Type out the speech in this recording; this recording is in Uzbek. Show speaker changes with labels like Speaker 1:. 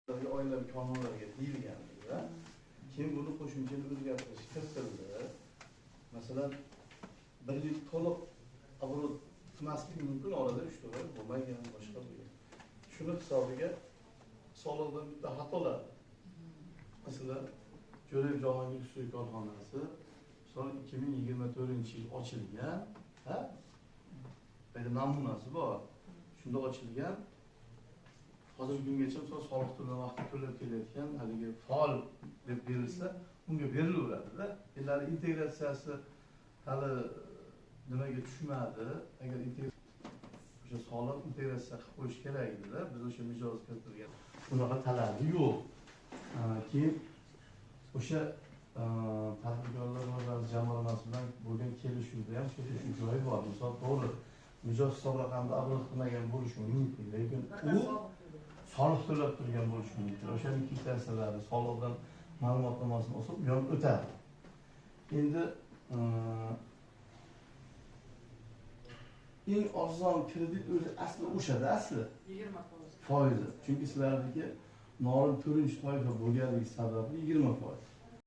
Speaker 1: oilaviy qonunlarga deyilganida keyin buni qo'shimchaga o'zgartirish kiritildi. Masalan, bir yil to'liq oborot qilmaslik mumkin, orada 3 to'g'ri bo'lmagan boshqa bo'lgan. Shuni hisobiga soliqdan bitta xatolar. Masalan, Jo'rayev Jahongir suv korxonasi son 2024-yil ochilgan, ha? Bir namunasi bor. Shunda ochilgan. Hozirgi kungacha soliq to'lagan vaqtda to'lab kelayotgan haligi faol deb berilsa, unga berilaveradi-da. Ular integratsiyasi hali nimaga tushmadi. Agar o'sha soliq integratsiya qilib qo'yish kerak edi-da. Biz o'sha mijoz keltirgan. Bunaqa talabi yo'q. Keyin o'sha tadbirkorlar va jamg'armasi bilan bo'lgan kelishuvda ham shu joyi bor. Misol to'g'ri, mijoz hisob raqamida obro't qilmagan bo'lishi mumkin, lekin u soliq to'lab turgan bo'lishi mumkin. O'shaning kvitansiyalarni soliqdan ma'lumotnomasini olsa, u ham o'tadi. Endi eng arzon kredit o'zi asli o'shada asli 20%. Chunki sizlarniki norin to'rinchi toifa bo'lganligi sababli 20%.